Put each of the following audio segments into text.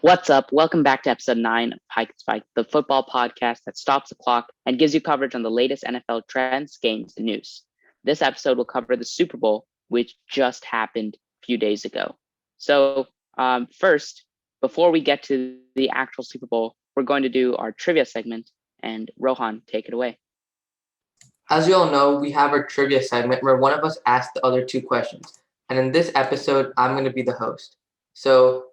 What's up? Welcome back to episode 9 of Hike and Spike, the football podcast that stops the clock and gives you coverage on the latest NFL trends, games, and news. This episode will cover the Super Bowl, which just happened a few days ago. First, before we get to the actual Super Bowl, we're going to do our trivia segment, and Rohan, take it away. As you all know, we have our trivia segment where one of us asks the other two questions. And in this episode, I'm going to be the host. So,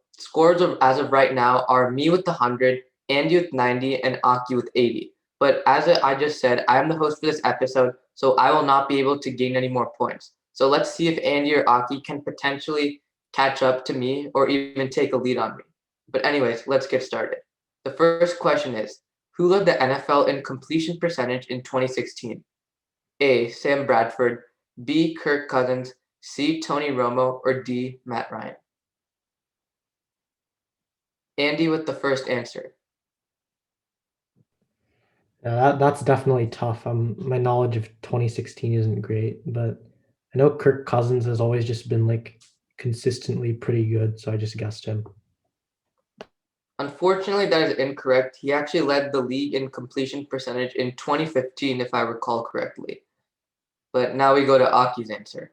as of right now are me with the 100, Andy with 90, and Aki with 80. But as I just said, I am the host for this episode, so I will not be able to gain any more points. So let's see if Andy or Aki can potentially catch up to me or even take a lead on me. But anyways, let's get started. The first question is, who led the NFL in completion percentage in 2016? A. Sam Bradford, B. Kirk Cousins, C. Tony Romo, or D. Matt Ryan? Andy with the first answer. Yeah, that's definitely tough. My knowledge of 2016 isn't great, but I know Kirk Cousins has always just been like consistently pretty good, so I just guessed him. Unfortunately, that is incorrect. He actually led the league in completion percentage in 2015, if I recall correctly. But now we go to Aki's answer.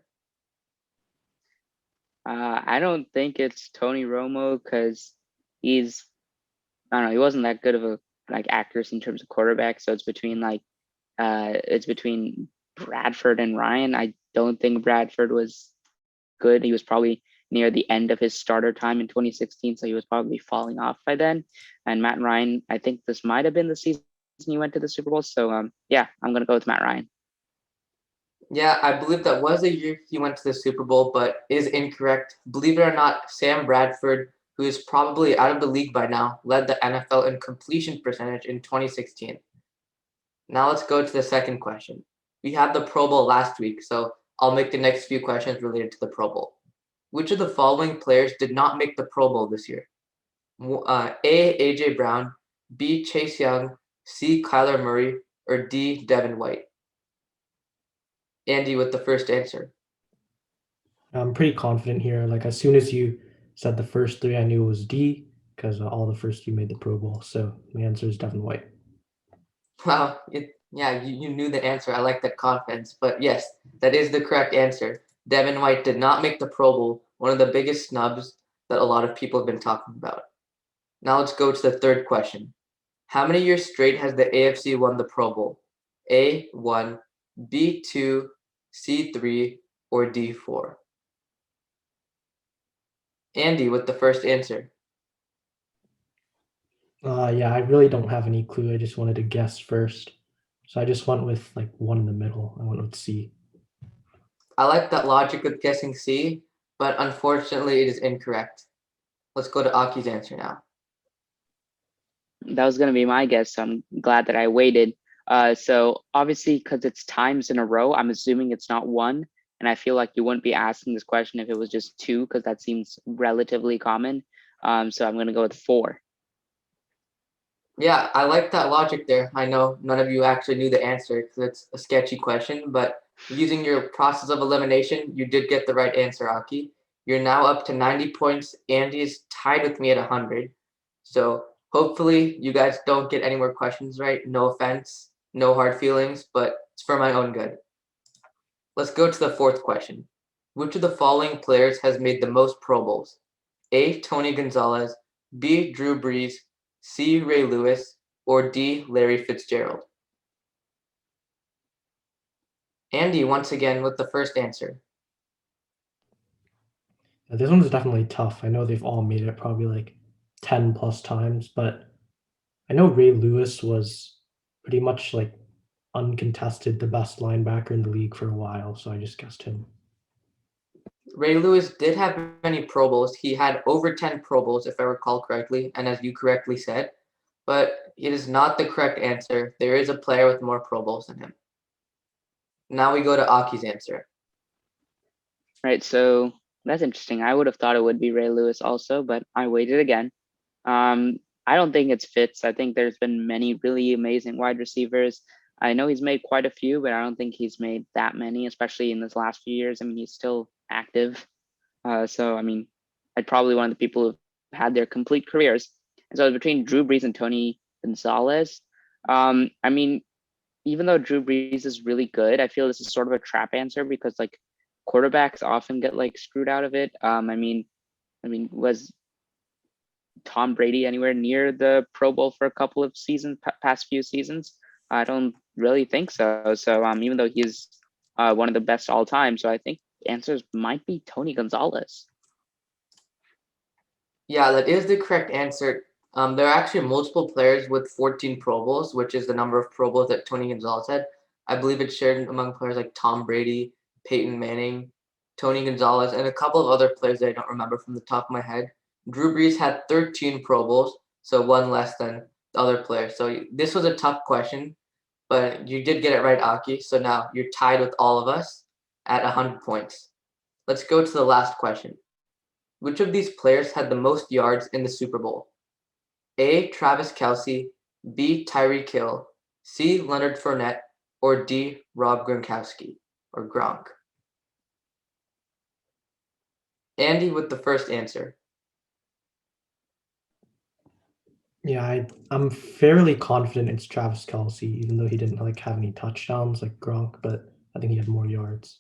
I don't think it's Tony Romo because he's, I don't know, he wasn't that good of a accuracy in terms of quarterback. So it's between Bradford and Ryan. I don't think Bradford was good. He was probably near the end of his starter time in 2016, so he was probably falling off by then. And Matt Ryan, I think this might have been the season he went to the Super Bowl. So yeah, I'm gonna go with Matt Ryan. Yeah, I believe that was the year he went to the Super Bowl, but is incorrect. Believe it or not, Sam Bradford, who is probably out of the league by now, led the NFL in completion percentage in 2016. Now let's go to the second question. We had the Pro Bowl last week, so I'll make the next few questions related to the Pro Bowl. Which of the following players did not make the Pro Bowl this year? A. A.J. Brown, B. Chase Young, C. Kyler Murray, or D. Devin White? Andy with the first answer. I'm pretty confident here. Like as soon as you said the first three, I knew it was D because all the first three made the Pro Bowl. So my answer is Devin White. Wow, you knew the answer. I like that confidence. But yes, that is the correct answer. Devin White did not make the Pro Bowl, one of the biggest snubs that a lot of people have been talking about. Now let's go to the third question. How many years straight has the AFC won the Pro Bowl? A, 1, B, 2, C, 3, or D, 4? Andy with the first answer. Yeah, I really don't have any clue. I just wanted to guess first. So I just went with like one in the middle. I went with C. I like that logic with guessing C, but unfortunately it is incorrect. Let's go to Aki's answer now. That was gonna be my guess. So I'm glad that I waited. So obviously, because it's times in a row, I'm assuming it's not one. And I feel like you wouldn't be asking this question if it was just two, because that seems relatively common. So I'm gonna go with 4. Yeah, I like that logic there. I know none of you actually knew the answer because it's a sketchy question, but using your process of elimination, you did get the right answer, Aki. You're now up to 90 points. Andy is tied with me at 100. So hopefully you guys don't get any more questions right. No offense, no hard feelings, but it's for my own good. Let's go to the fourth question. Which of the following players has made the most Pro Bowls? A. Tony Gonzalez, B. Drew Brees, C. Ray Lewis, or D. Larry Fitzgerald? Andy, once again, with the first answer. This one's definitely tough. I know they've all made it probably like 10 plus times, but I know Ray Lewis was pretty much like uncontested the best linebacker in the league for a while, so I just guessed him. Ray Lewis did have many Pro Bowls. He had over 10 Pro Bowls, if I recall correctly, and as you correctly said, but it is not the correct answer. There is a player with more Pro Bowls than him. Now we go to Aki's answer. Right. So that's interesting. I would have thought it would be Ray Lewis also, but I waited again. I don't think it's Fitz. I think there's been many really amazing wide receivers. I know he's made quite a few, but I don't think he's made that many, especially in this last few years. I mean, he's still active. So I mean, I'd probably one of the people who've had their complete careers. And so it was between Drew Brees and Tony Gonzalez. I mean, even though Drew Brees is really good, I feel this is sort of a trap answer because like quarterbacks often get like screwed out of it. I mean, was Tom Brady anywhere near the Pro Bowl for a couple of seasons, past few seasons? I don't really think so. So even though he's one of the best all time, so I think answers might be Tony Gonzalez. Yeah, that is the correct answer. There are actually multiple players with 14 Pro Bowls, which is the number of Pro Bowls that Tony Gonzalez had. I believe it's shared among players like Tom Brady, Peyton Manning, Tony Gonzalez, and a couple of other players that I don't remember from the top of my head. Drew Brees had 13 Pro Bowls, so one less than the other players. So this was a tough question, but you did get it right, Aki. So now you're tied with all of us at 100 points. Let's go to the last question. Which of these players had the most yards in the Super Bowl? A. Travis Kelce, B. Tyreek Hill, C. Leonard Fournette, or D. Rob Gronkowski or Gronk? Andy with the first answer. Yeah, I'm fairly confident it's Travis Kelce, even though he didn't like have any touchdowns like Gronk, but I think he had more yards.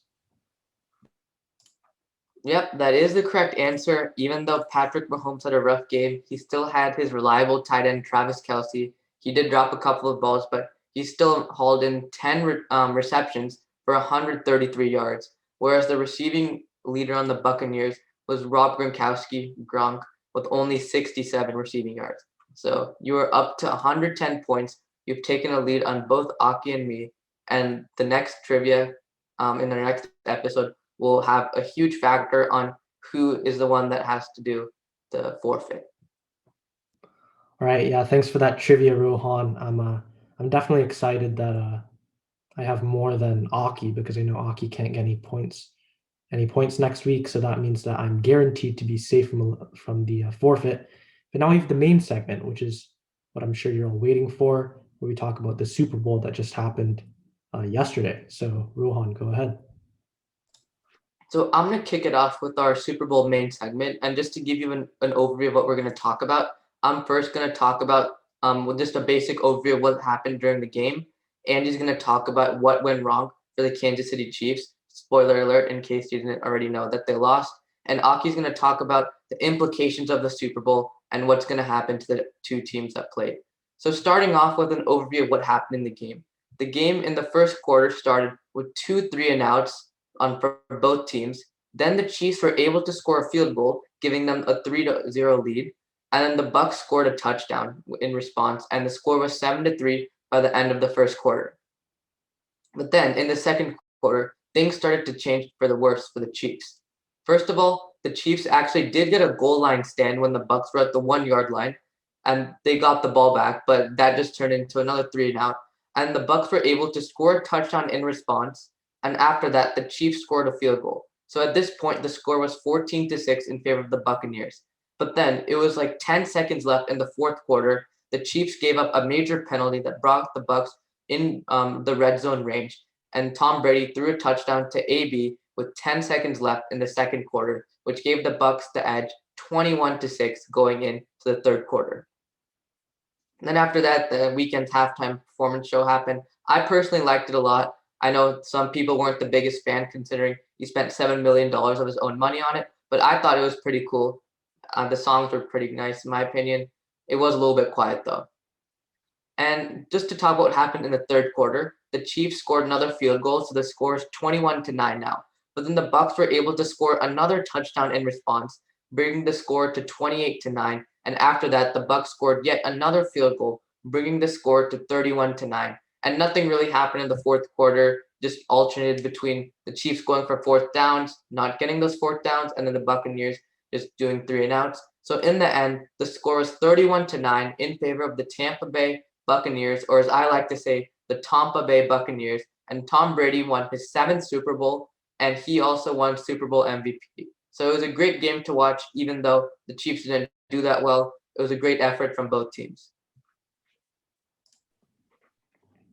Yep, that is the correct answer. Even though Patrick Mahomes had a rough game, he still had his reliable tight end, Travis Kelce. He did drop a couple of balls, but he still hauled in 10 receptions for 133 yards, whereas the receiving leader on the Buccaneers was Rob Gronkowski, Gronk, with only 67 receiving yards. So you are up to 110 points. You've taken a lead on both Aki and me. And the next trivia in the next episode will have a huge factor on who is the one that has to do the forfeit. All right, yeah, thanks for that trivia, Rohan. I'm definitely excited that I have more than Aki because I know Aki can't get any points next week, so that means that I'm guaranteed to be safe from the forfeit. But now we have the main segment, which is what I'm sure you're all waiting for, where we talk about the Super Bowl that just happened yesterday. So, Rohan, go ahead. So I'm going to kick it off with our Super Bowl main segment. And just to give you an overview of what we're going to talk about, I'm first going to talk about with just a basic overview of what happened during the game. Andy's going to talk about what went wrong for the Kansas City Chiefs. Spoiler alert, in case you didn't already know that they lost. And Aki's going to talk about the implications of the Super Bowl and what's going to happen to the two teams that played. So starting off with an overview of what happened in the game. The game in the first quarter started with 2 3-and-outs for both teams. Then the Chiefs were able to score a field goal, giving them a 3-0 lead. And then the Bucs scored a touchdown in response, and the score was 7-3 by the end of the first quarter. But then in the second quarter, things started to change for the worse for the Chiefs. First of all, the Chiefs actually did get a goal line stand when the Bucs were at the 1-yard line, and they got the ball back, but that just turned into another 3-and-out. And the Bucs were able to score a touchdown in response. And after that, the Chiefs scored a field goal. So at this point, the score was 14-6 in favor of the Buccaneers. But then it was like 10 seconds left in the fourth quarter. The Chiefs gave up a major penalty that brought the Bucs in the red zone range. And Tom Brady threw a touchdown to AB with 10 seconds left in the second quarter, which gave the Bucs the edge 21-6 going into the third quarter. And then after that, the weekend's halftime performance show happened. I personally liked it a lot. I know some people weren't the biggest fan considering he spent $7 million of his own money on it, but I thought it was pretty cool. The songs were pretty nice in my opinion. It was a little bit quiet though. And just to talk about what happened in the third quarter, the Chiefs scored another field goal, so the score is 21-9 now. But then the Bucs were able to score another touchdown in response, bringing the score to 28-9. And after that, the Bucs scored yet another field goal, bringing the score to 31-9. And nothing really happened in the fourth quarter, just alternated between the Chiefs going for fourth downs, not getting those fourth downs, and then the Buccaneers just doing 3-and-outs. So in the end, the score was 31-9 in favor of the Tampa Bay Buccaneers, or as I like to say, the Tampa Bay Buccaneers. And Tom Brady won his 7th Super Bowl, and he also won Super Bowl MVP. So it was a great game to watch, even though the Chiefs didn't do that well. It was a great effort from both teams.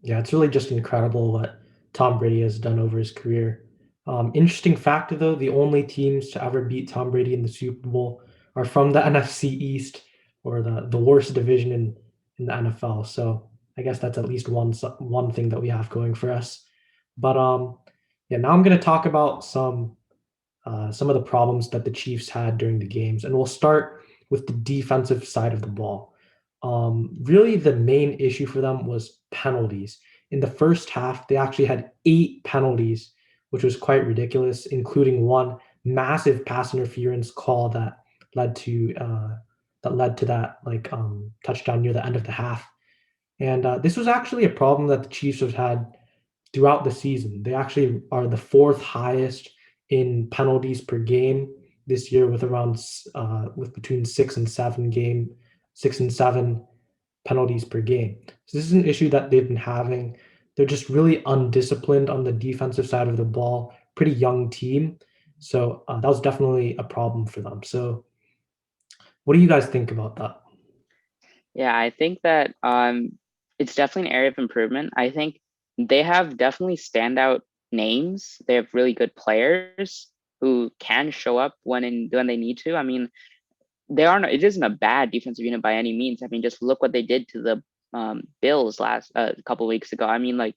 Yeah, it's really just incredible what Tom Brady has done over his career. Interesting fact, though, the only teams to ever beat Tom Brady in the Super Bowl are from the NFC East, or the worst division in the NFL. So I guess that's at least one thing that we have going for us. But yeah, now I'm going to talk about some of the problems that the Chiefs had during the games, and we'll start with the defensive side of the ball. Really, the main issue for them was penalties. In the first half, they actually had 8 penalties, which was quite ridiculous, including one massive pass interference call led to uh, led to that touchdown near the end of the half. And this was actually a problem that the Chiefs have had throughout the season. They actually are the fourth highest in penalties per game this year, with with between 6 and 7 penalties per game. So this is an issue that they've been having. They're just really undisciplined on the defensive side of the ball. Pretty young team, so that was definitely a problem for them. So, what do you guys think about that? Yeah, I think that it's definitely an area of improvement. I think they have definitely standout names. They have really good players who can show up when they need to. I mean, it isn't a bad defensive unit by any means. I mean, just look what they did to the Bills last a couple weeks ago. I mean, like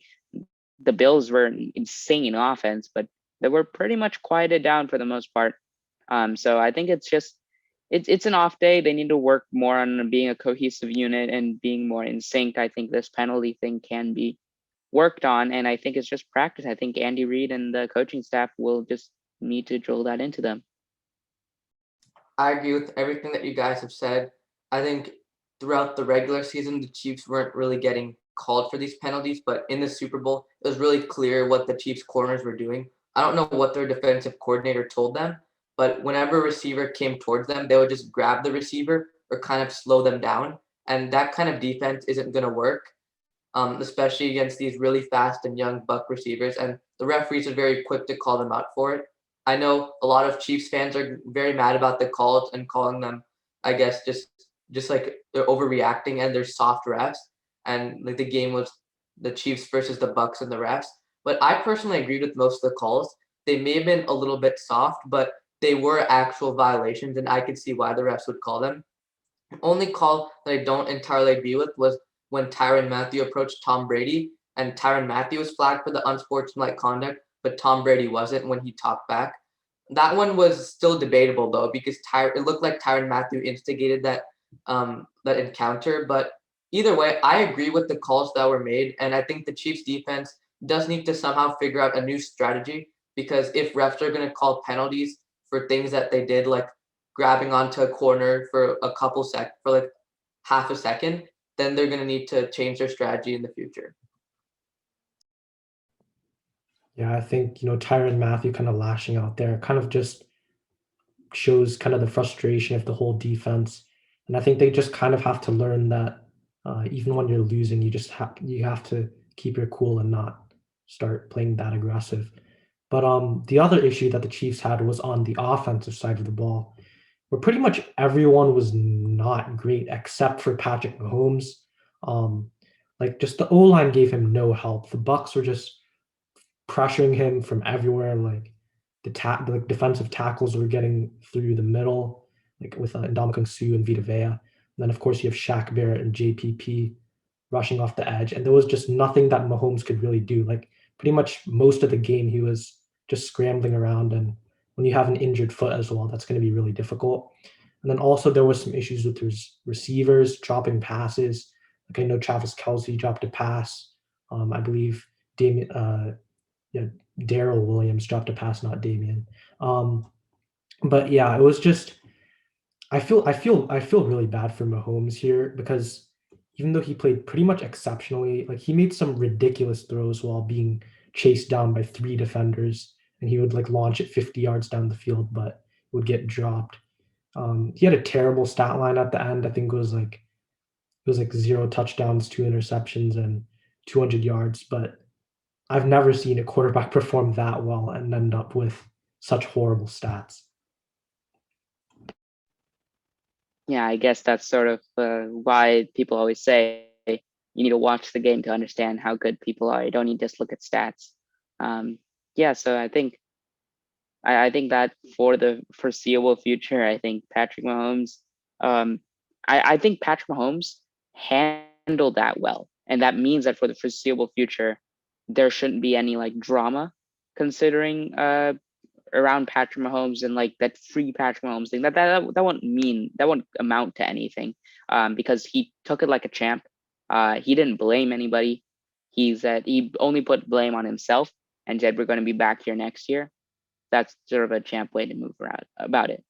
the Bills were an insane offense, but they were pretty much quieted down for the most part. So I think it's an off day. They need to work more on being a cohesive unit and being more in sync. I think this penalty thing can be worked on, and I think it's just practice. I think Andy Reid and the coaching staff will just need to drill that into them. I agree with everything that you guys have said. I think throughout the regular season, the Chiefs weren't really getting called for these penalties, but in the Super Bowl, it was really clear what the Chiefs corners were doing. I don't know what their defensive coordinator told them, but whenever a receiver came towards them, they would just grab the receiver or kind of slow them down. And that kind of defense isn't going to work, especially against these really fast and young Buck receivers. And the referees are very quick to call them out for it. I know a lot of Chiefs fans are very mad about the calls and calling them, I guess, just like they're overreacting and they're soft refs. And like the game was the Chiefs versus the Bucks and the refs. But I personally agreed with most of the calls. They may have been a little bit soft, but they were actual violations, and I could see why the refs would call them. Only call that I don't entirely agree with was when Tyrann Mathieu approached Tom Brady, and Tyrann Mathieu was flagged for the unsportsmanlike conduct, but Tom Brady wasn't when he talked back. That one was still debatable though, because it looked like Tyrann Mathieu instigated that encounter. But either way, I agree with the calls that were made, and I think the Chiefs defense does need to somehow figure out a new strategy, because if refs are going to call penalties for things that they did, like grabbing onto a corner for for like half a second, then they're going to need to change their strategy in the future. Yeah, I think Tyrann Matthew kind of lashing out there kind of just shows kind of the frustration of the whole defense, and I think they just kind of have to learn that even when you're losing, you have to keep your cool and not start playing that aggressive. But the other issue that the Chiefs had was on the offensive side of the ball, where pretty much everyone was not great except for Patrick Mahomes. Um, like just the O line gave him no help. The Bucks were just pressuring him from everywhere. Like the defensive tackles were getting through the middle, like with Ndamukong Suh and Vita Vea. And then of course you have Shaq Barrett and JPP rushing off the edge, and there was just nothing that Mahomes could really do. Like pretty much most of the game, he was just scrambling around, and when you have an injured foot as well, that's going to be really difficult. And then also there was some issues with his receivers dropping passes. Like I know Travis Kelsey dropped a pass. I believe Damien, yeah, Daryl Williams dropped a pass, not Damien. But yeah, it was just I feel really bad for Mahomes here, because even though he played pretty much exceptionally, like he made some ridiculous throws while being chased down by 3 defenders, and he would like launch it 50 yards down the field, but would get dropped. He had a terrible stat line at the end. I think it was like 0 touchdowns, 2 interceptions, and 200 yards. But I've never seen a quarterback perform that well and end up with such horrible stats. Yeah, I guess that's sort of why people always say you need to watch the game to understand how good people are. You don't need to just look at stats. Yeah, so I think I think that for the foreseeable future, I think Patrick Mahomes, um, I think Patrick Mahomes handled that well. And that means that for the foreseeable future, there shouldn't be any like drama considering around Patrick Mahomes and like that free Patrick Mahomes thing. That won't amount to anything because he took it like a champ. He didn't blame anybody. He said he only put blame on himself and said we're going to be back here next year. That's sort of a champ way to move around about it.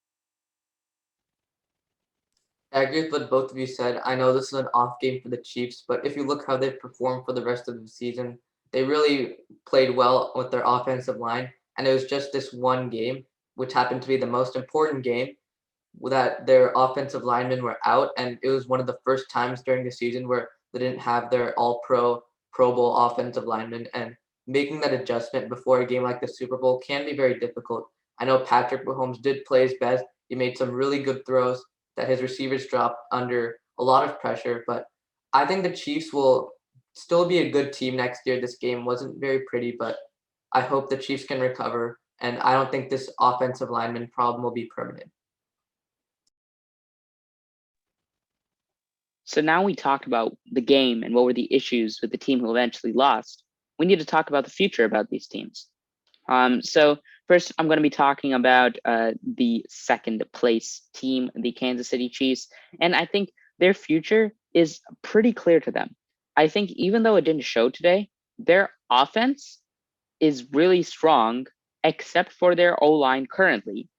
I agree with what both of you said. I know this is an off game for the Chiefs, but if you look how they've performed for the rest of the season, they really played well with their offensive line. And it was just this one game, which happened to be the most important game, that their offensive linemen were out. And it was one of the first times during the season where they didn't have their all pro, Pro Bowl offensive linemen. And making that adjustment before a game like the Super Bowl can be very difficult. I know Patrick Mahomes did play his best. He made some really good throws that his receivers dropped under a lot of pressure. But I think the Chiefs will still be a good team next year. This game wasn't very pretty, but I hope the Chiefs can recover. And I don't think this offensive lineman problem will be permanent. So now we talked about the game and what were the issues with the team who eventually lost. We need to talk about the future about these teams. So first, I'm going to be talking about the second place team, the Kansas City Chiefs, and I think their future is pretty clear to them. I think even though it didn't show today, their offense is really strong, except for their O-line currently.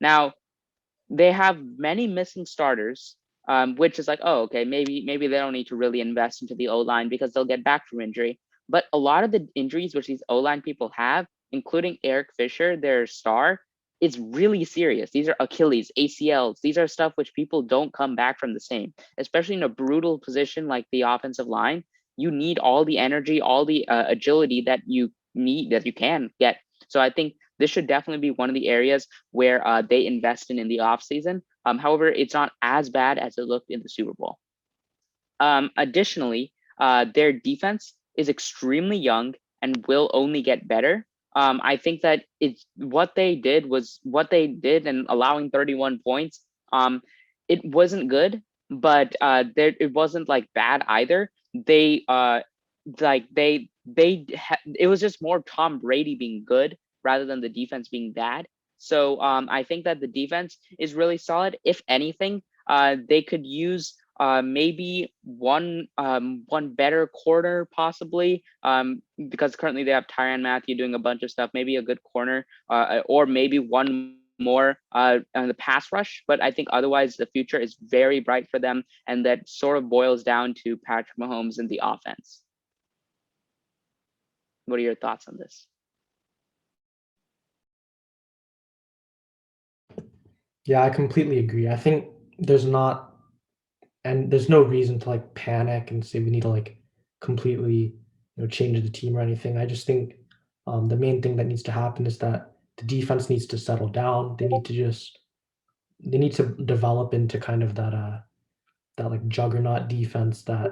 Now, they have many missing starters, which is like, oh, okay, maybe they don't need to really invest into the O-line because they'll get back from injury. But a lot of the injuries which these O-line people have, including Eric Fisher, their star, is really serious. These are Achilles, ACLs. These are stuff which people don't come back from the same, especially in a brutal position like the offensive line. You need all the energy, all the agility that you need, that you can get. So I think this should definitely be one of the areas where they invest in the offseason. However, it's not as bad as it looked in the Super Bowl. Additionally, their defense is extremely young and will only get better. I think that it's what they did and allowing 31 points. It wasn't good, but it wasn't like bad either. It was just more Tom Brady being good rather than the defense being bad. So I think that the defense is really solid. If anything, they could use maybe one better corner possibly because currently they have Tyrann Mathieu doing a bunch of stuff. Maybe a good corner or maybe one more on the pass rush. But I think otherwise the future is very bright for them, and that sort of boils down to Patrick Mahomes and the offense. What are your thoughts on this? Yeah, I completely agree. I think there's not, and there's no reason to like panic and say we need to like completely, change the team or anything. I just think the main thing that needs to happen is that the defense needs to settle down. They need to develop into kind of that like juggernaut defense that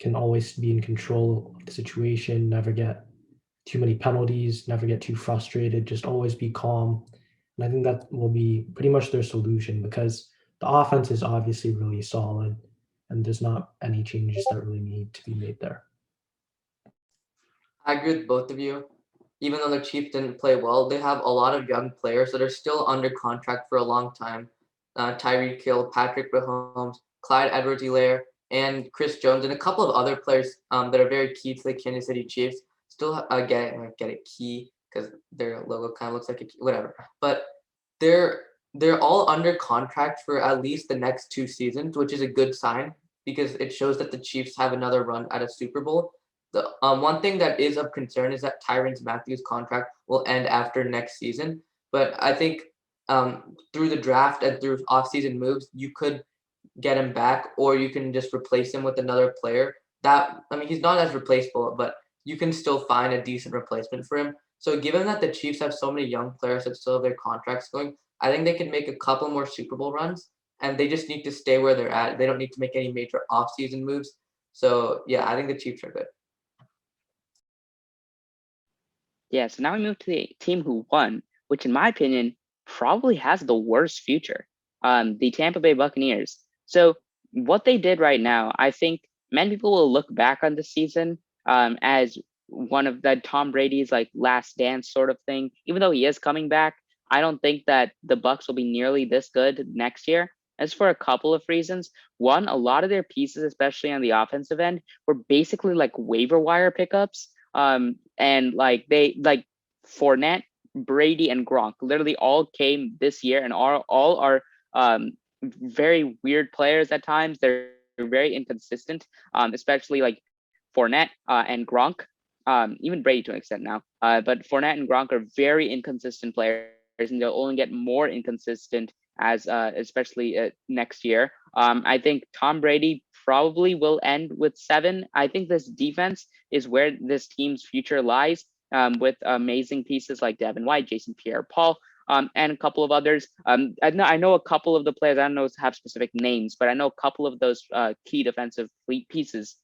can always be in control of the situation, never get too many penalties, never get too frustrated, just always be calm. And I think that will be pretty much their solution because the offense is obviously really solid and there's not any changes that really need to be made there. I agree with both of you. Even though the Chiefs didn't play well, they have a lot of young players that are still under contract for a long time. Tyreek Hill, Patrick Mahomes, Clyde Edwards-Helaire, and Chris Jones, and a couple of other players that are very key to the Kansas City Chiefs. Still get it key because their logo kind of looks like a key, whatever. But they're they're all under contract for at least the next 2 seasons, which is a good sign because it shows that the Chiefs have another run at a Super Bowl. The one thing that is of concern is that Tyrann Mathieu's contract will end after next season. But I think through the draft and through offseason moves, you could get him back, or you can just replace him with another player. He's not as replaceable, but you can still find a decent replacement for him. So given that the Chiefs have so many young players that still have their contracts going, I think they can make a couple more Super Bowl runs, and they just need to stay where they're at. They don't need to make any major offseason moves. So yeah, I think the Chiefs are good. Yeah, so now we move to the team who won, which in my opinion probably has the worst future, the Tampa Bay Buccaneers. So what they did right now, I think many people will look back on the season as one of the Tom Brady's like last dance sort of thing. Even though he is coming back, I don't think that the Bucs will be nearly this good next year. As for a couple of reasons. One, a lot of their pieces, especially on the offensive end, were basically like waiver wire pickups. And like they like Fournette, Brady, and Gronk literally all came this year and all are very weird players at times. They're very inconsistent, especially like Fournette and Gronk. Even Brady to an extent now. But Fournette and Gronk are very inconsistent players, and they'll only get more inconsistent as especially next year. I think Tom Brady probably will end with 7. I think this defense is where this team's future lies, with amazing pieces like Devin White, Jason Pierre-Paul, and a couple of others. I know a couple of the players. I don't know have specific names, but I know a couple of those key defensive pieces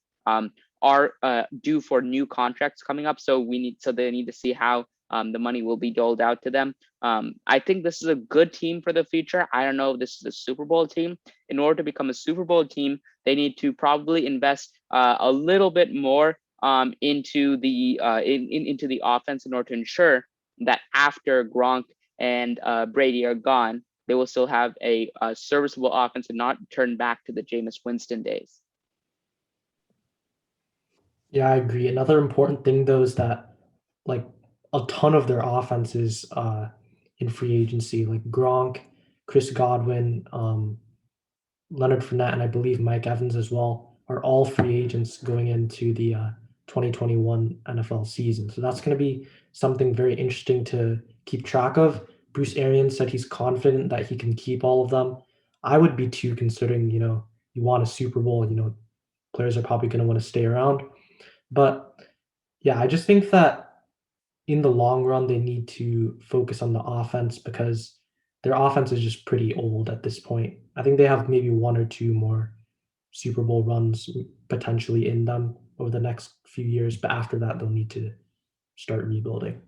are due for new contracts coming up. So they need to see how the money will be doled out to them. I think this is a good team for the future. I don't know if this is a Super Bowl team. In order to become a Super Bowl team, they need to probably invest a little bit more into the into the offense in order to ensure that after Gronk and Brady are gone, they will still have a serviceable offense and not turn back to the Jameis Winston days. Yeah, I agree. Another important thing though is that like a ton of their offense is in free agency, like Gronk, Chris Godwin, Leonard Fournette, and I believe Mike Evans as well are all free agents going into the 2021 NFL season. So that's going to be something very interesting to keep track of. Bruce Arians said he's confident that he can keep all of them. I would be too, considering you want a Super Bowl. Players are probably going to want to stay around. But yeah, I just think that in the long run, they need to focus on the offense because their offense is just pretty old at this point. I think they have maybe 1 or 2 more Super Bowl runs potentially in them over the next few years, but after that, they'll need to start rebuilding.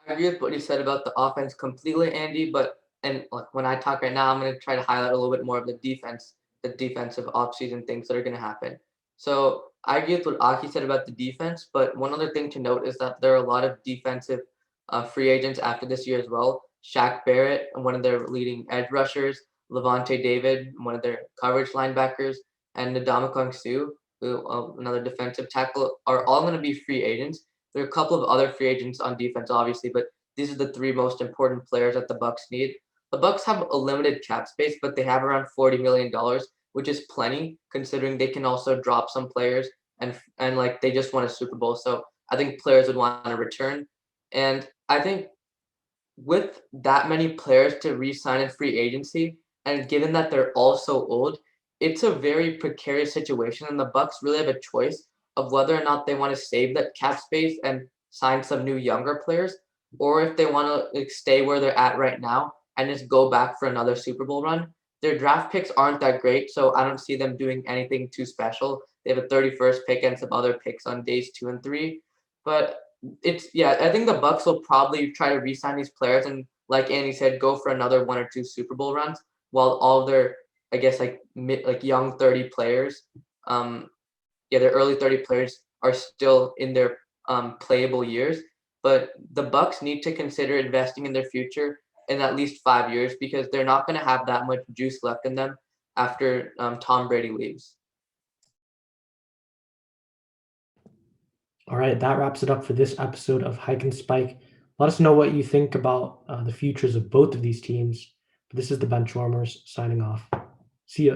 I agree with what you said about the offense completely, Andy. But and like when I talk right now, I'm going to try to highlight a little bit more of the defense, the defensive offseason things that are going to happen. So I agree with what Aki said about the defense. But one other thing to note is that there are a lot of defensive free agents after this year as well. Shaq Barrett, one of their leading edge rushers, Levante David, one of their coverage linebackers, and Ndamukong Suh, who another defensive tackle, are all going to be free agents. There are a couple of other free agents on defense, obviously, but these are the 3 most important players that the Bucs need. The Bucs have a limited cap space, but they have around $40 million, which is plenty considering they can also drop some players and like they just won a Super Bowl. So I think players would want to return. And I think with that many players to re-sign in free agency, and given that they're all so old, it's a very precarious situation, and the Bucs really have a choice of whether or not they want to save that cap space and sign some new younger players, or if they want to like, stay where they're at right now and just go back for another Super Bowl run. Their draft picks aren't that great, so I don't see them doing anything too special. They have a 31st pick and some other picks on days 2 and 3, but I think the Bucs will probably try to re-sign these players and, like Andy said, go for another 1 or 2 Super Bowl runs, while all their, I guess, like young 30 players, their early 30 players are still in their playable years. But the Bucs need to consider investing in their future in at least 5 years because they're not going to have that much juice left in them after Tom Brady leaves. All right, that wraps it up for this episode of Hike and Spike. Let us know what you think about the futures of both of these teams. This is the Benchwarmers signing off. See ya.